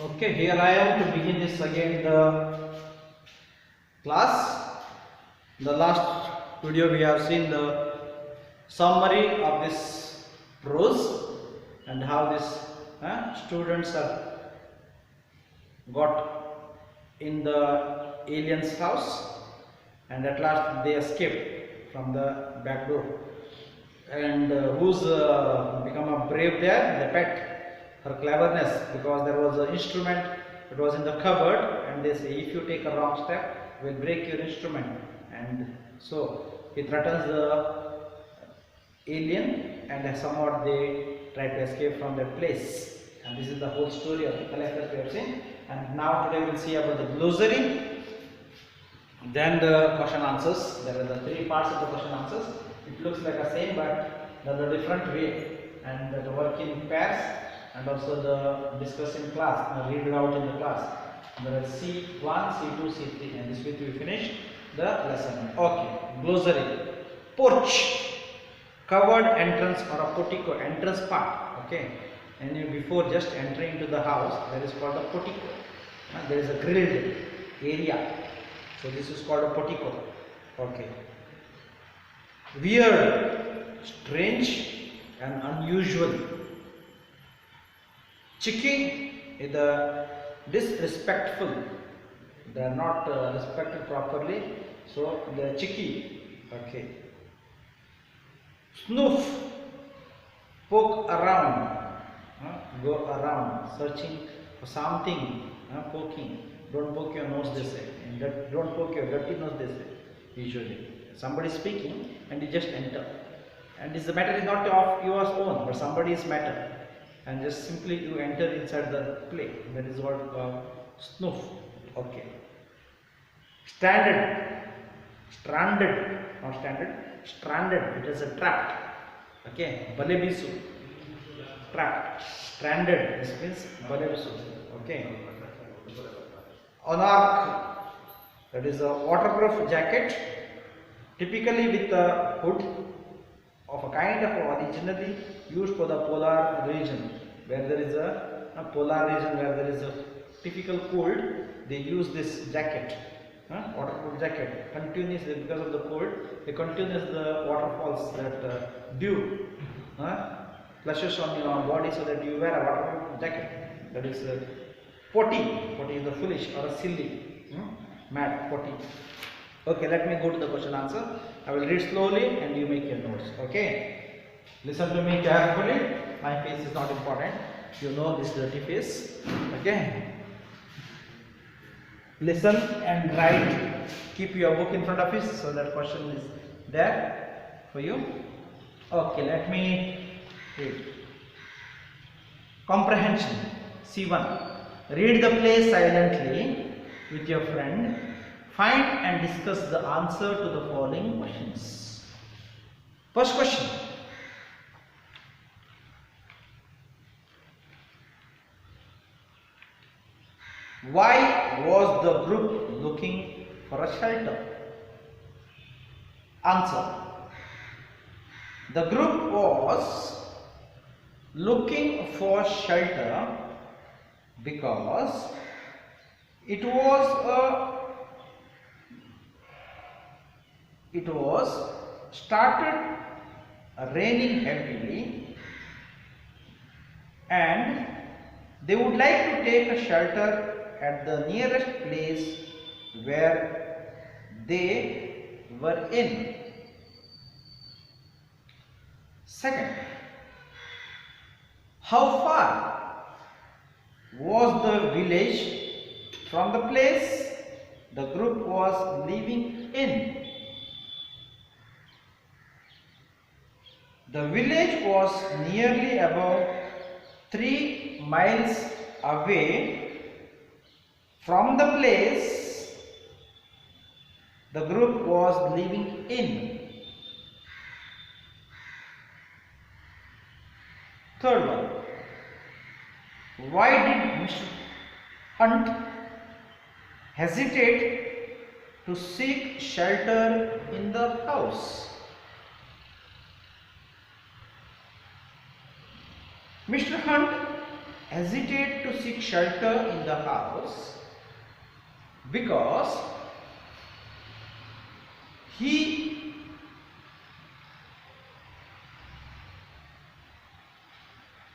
Okay, here I am to begin this again the class. The last video we have seen the summary of this prose and how these students have got in the alien's house and at last they escape from the back door. And who's become a brave there? The pet. Her cleverness, because there was an instrument, it was in the cupboard, and they say if you take a wrong step, we'll break your instrument. And so he threatens the alien, and somewhat they try to escape from that place. And this is the whole story of the collectors we have seen. And now today we'll see about the glossary, then the question answers. There are the three parts of the question answers. It looks like the same, but there's a different way, and the work in pairs, and also the discuss in class, read it out in the class. There are C1, C2, C3, and this way we finish the lesson. Okay, glossary. Porch, covered entrance or a portico, entrance part. Okay, and before just entering into the house, that is called a portico. There is a grilled area, so this is called a portico. Okay. Weird, strange, and unusual. Cheeky is the disrespectful. They are not respected properly, so they are cheeky. Okay. Snoof, poke around, go around, searching for something, poking. Don't poke your nose, they say. And don't poke your dirty nose, they say. Usually, somebody is speaking and you just enter. And this the matter is not of yours own, but somebody's matter. And just simply you enter inside the play. That is what snoof. Okay. Stranded, not standard, stranded. It is a trapped. Okay. Balebisu, trapped. Stranded. This means balebisu. Okay. Anarch. That is a waterproof jacket, typically with a hood of a kind of originally used for the polar region, where there is a polar region where there is a typical cold. They use this jacket, waterproof jacket, continuously because of the cold. They continuously the waterfalls that dew flushes on your body, so that you wear a waterproof jacket. That is potty. Potty is the foolish or a silly, mad, potty. Okay, let me go to the question answer. I will read slowly and you make your notes. Okay, listen to me carefully. My face is not important. You know this dirty face. Okay, listen and write. Keep your book in front of you so that question is there for you. Okay, let me read. Comprehension. C1. Read the play silently with your friend. Find and discuss the answer to the following questions. First question. Why was the group looking for a shelter? Answer. The group was looking for shelter because it was started raining heavily and they would like to take a shelter at the nearest place where they were in. Second, how far was the village from the place the group was living in? The village was nearly about 3 miles away from the place the group was living in. Third one. Why did Mr. Hunt hesitate to seek shelter in the house? Mr. Hunt hesitated to seek shelter in the house because he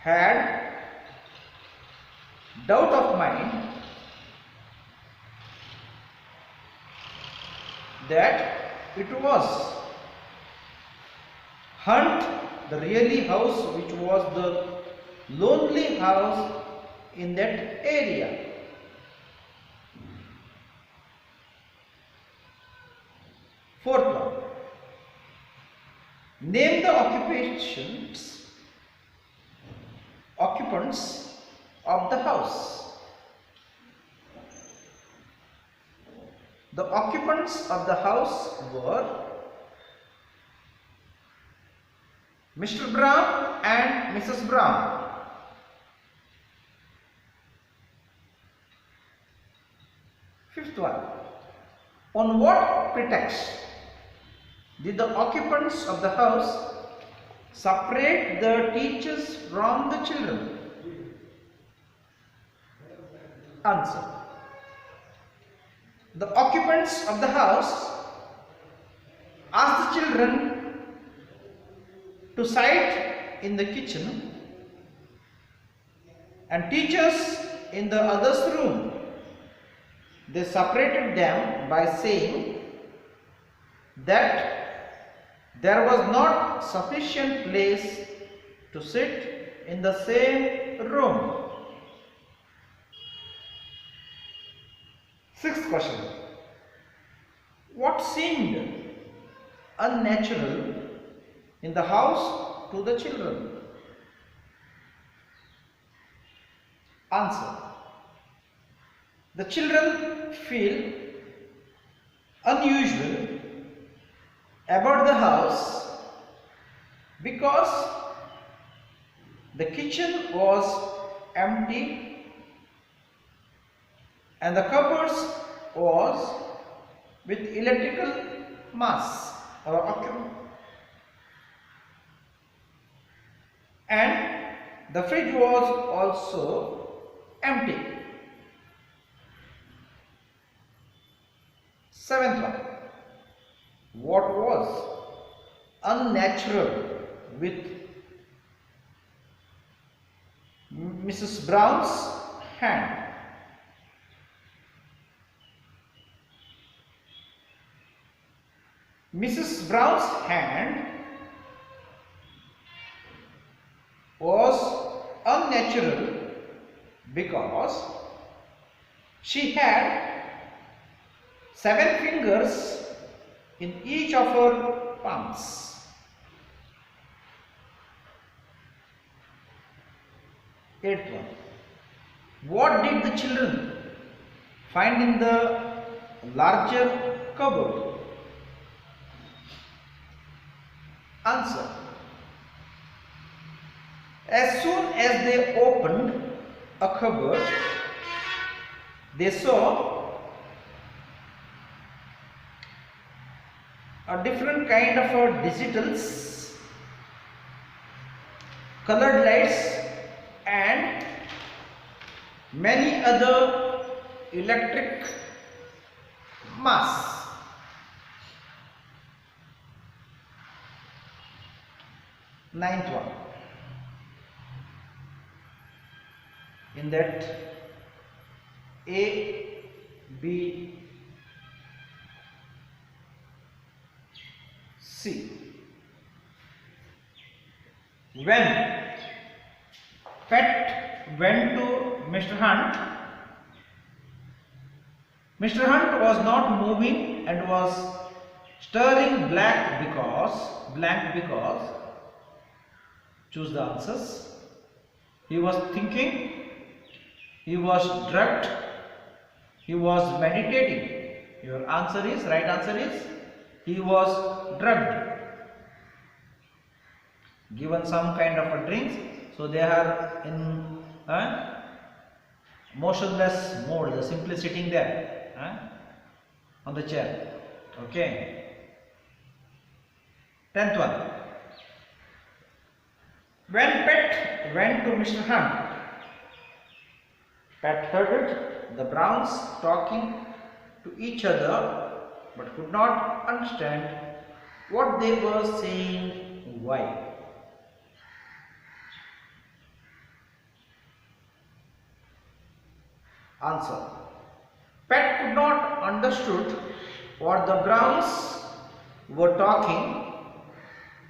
had doubt of mind that it was Hunt, the really house, which was the lonely house in that area. Fourth one, name the occupants of the house. The occupants of the house were Mr. Brown and Mrs. Brown. Fifth one, on what pretext did the occupants of the house separate the teachers from the children? Answer. The occupants of the house asked the children to sit in the kitchen and teachers in the other's room. They separated them by saying that there was not sufficient place to sit in the same room. Sixth question. What seemed unnatural in the house to the children? Answer. The children feel unusual about the house because the kitchen was empty and the cupboards was with electrical mass or occupant, and the fridge was also empty. Seventh one, what was unnatural with Mrs. Brown's hand? Mrs. Brown's hand was unnatural because she had 7 fingers in each of her palms. Eighth one, what did the children find in the larger cupboard? Answer. As soon as they opened a cupboard, they saw a different kind of digitals, colored lights and many other electric mass. Ninth one, in that A, B, C. When Pet went to Mr. Hunt, Mr. Hunt was not moving and was staring blank because choose the answers. He was thinking, he was drugged, he was meditating. Your answer is, right answer is, he was drugged. Given some kind of a drink, so they are in motionless mode, they are simply sitting there on the chair. Okay. 10th one. When Pet went to Mr. Hunt, Pat heard the Browns talking to each other but could not understand what they were saying. Why? Answer. Pat could not understood what the Browns were talking,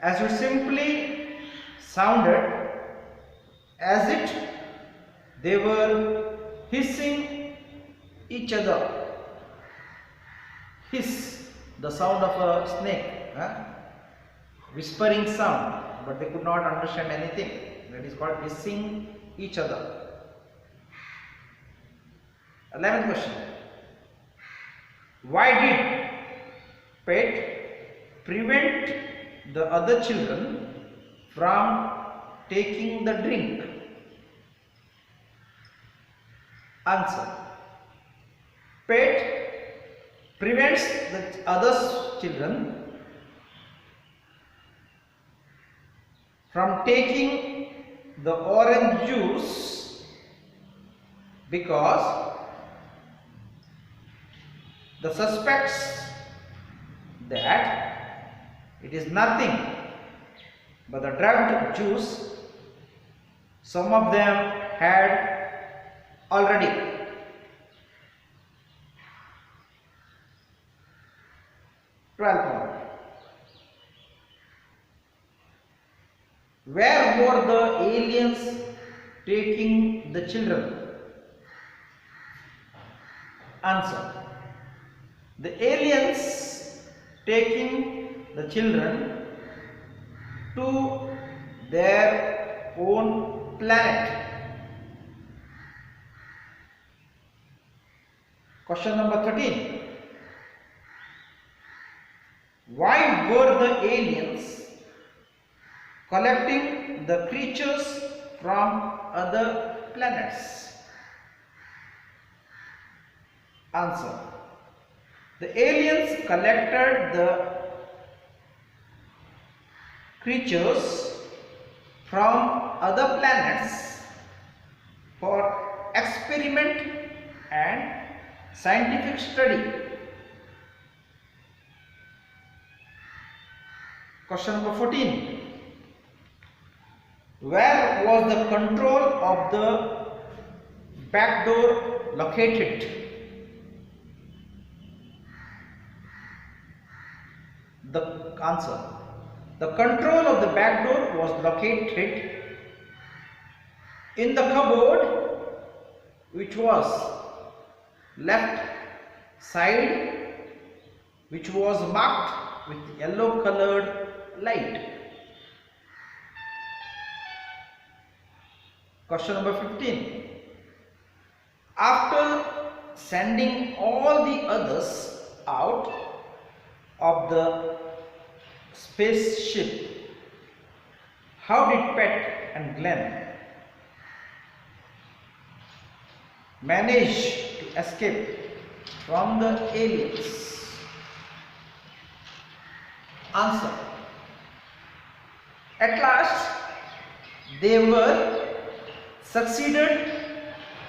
as it simply sounded as it they were hissing each other. Hiss, the sound of a snake, whispering sound, but they could not understand anything. That is called hissing each other. 11th question. Why did Pat prevent the other children from taking the drink? Answer. Pat prevents the other children from taking the orange juice because the suspects that it is nothing but the drugged juice some of them had already. Point. Where were the aliens taking the children? Answer. The aliens taking the children to their own planet. Question number 13. Why were the aliens collecting the creatures from other planets? Answer. The aliens collected the creatures from other planets for experiment and scientific study. Question number 14. Where was the control of the back door located? The answer. The control of the back door was located in the cupboard, which was left side, which was marked with yellow colored light. Question number 15. After sending all the others out of the spaceship, how did Pat and Glenn manage to escape from the aliens? Answer. At last, they were succeeded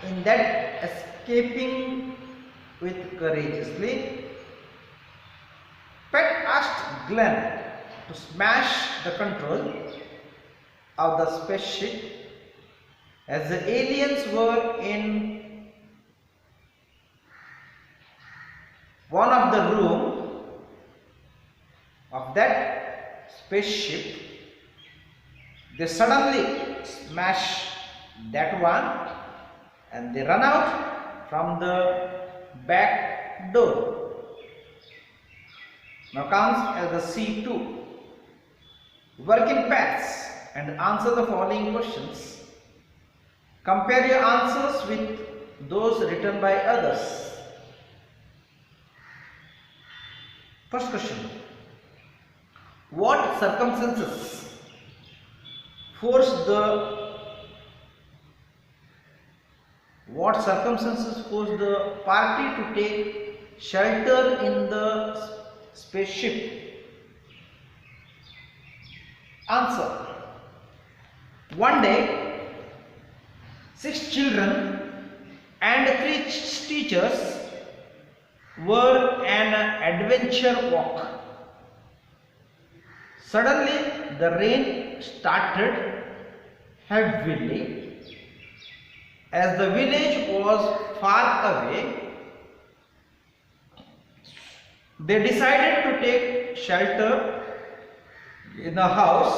in that escaping with courageously. Pat asked Glenn to smash the control of the spaceship as the aliens were in one of the rooms of that spaceship. They suddenly smash that one and they run out from the back door. Now comes as the C2. Work in pairs and answer the following questions. Compare your answers with those written by others. First question. What circumstances forced the party to take shelter in the spaceship? Answer. One day, 6 children and three teachers were an adventure walk. Suddenly the rain started heavily. As the village was far away, they decided to take shelter in a house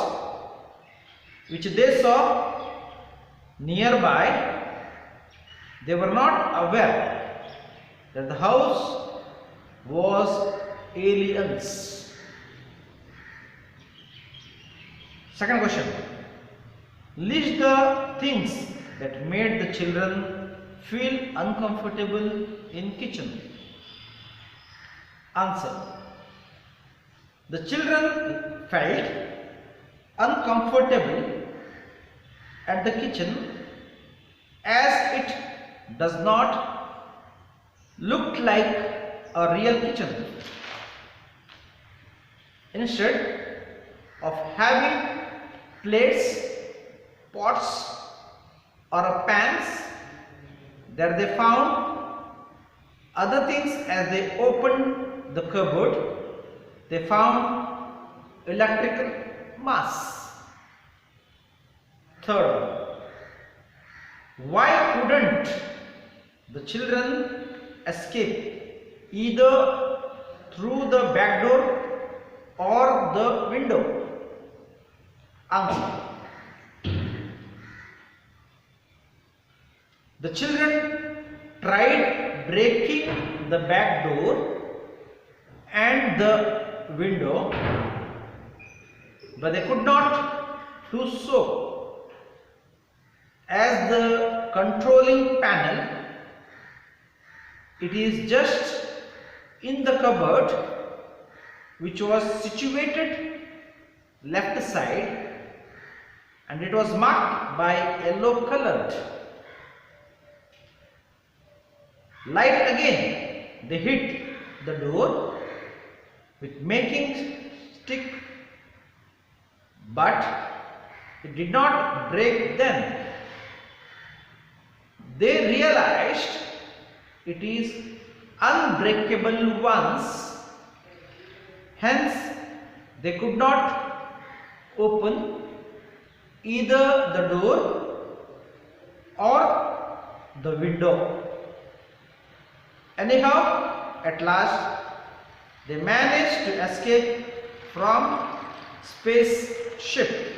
which they saw nearby. They were not aware that the house was aliens. Second question. List the things that made the children feel uncomfortable in kitchen. Answer. The children felt uncomfortable at the kitchen as it does not look like a real kitchen. Instead of having plates, pots or pans, there they found other things. As they opened the cupboard, they found electrical mass. Third, why couldn't the children escape either through the back door or the window? Answer. The children tried breaking the back door and the window, but they could not do so, as the controlling panel, it is just in the cupboard, which was situated left side, and it was marked by yellow colored light. Again they hit the door with making stick, but it did not break them. They realized it is unbreakable once, hence they could not open either the door or the window. Anyhow, at last they managed to escape from spaceship.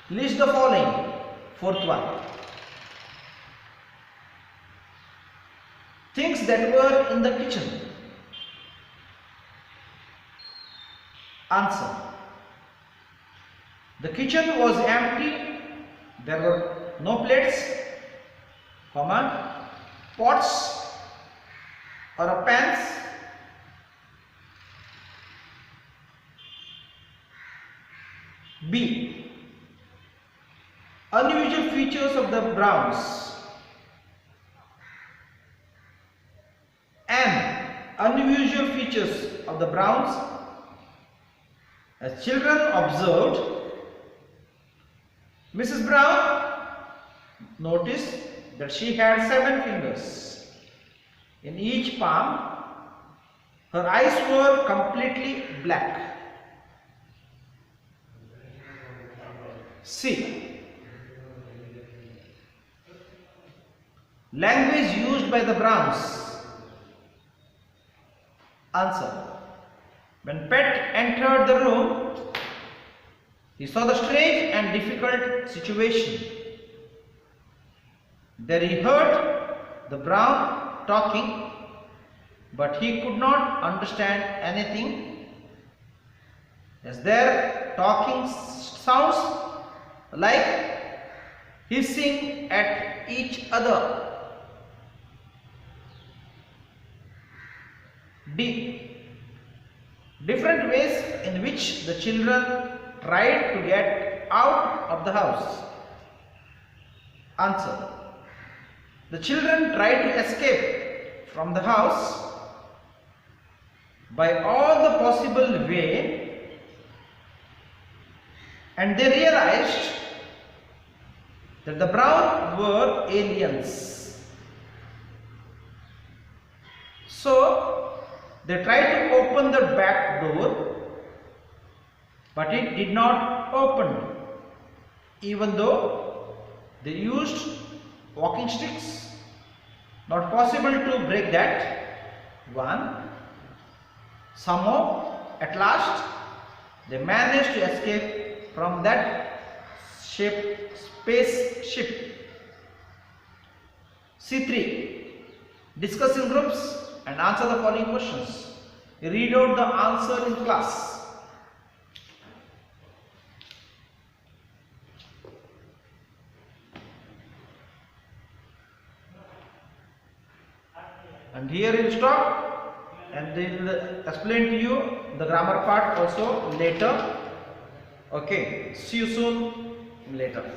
List the following. Fourth one. Things that were in the kitchen. Answer. The kitchen was empty. There were no plates, pots or pans. B. Unusual features of the Browns. And unusual features of the Browns. As children observed, Mrs. Brown noticed that she had 7 fingers in each palm. Her eyes were completely black. C. Language used by the Browns. Answer. When Pet entered the room, he saw the strange and difficult situation. There he heard the Brown talking, but he could not understand anything, as their talking sounds like hissing at each other. D. Different ways in which the children tried to get out of the house. Answer. The children tried to escape from the house by all the possible way, and they realized that the brown were aliens. So they tried to open the back door, but it did not open, even though they used walking sticks. Not possible to break that one. Somehow at last they managed to escape from that spaceship. C3. Discuss in groups and answer the following questions. Read out the answer in class. And here you stop, and they will explain to you the grammar part also later. Okay, see you soon later.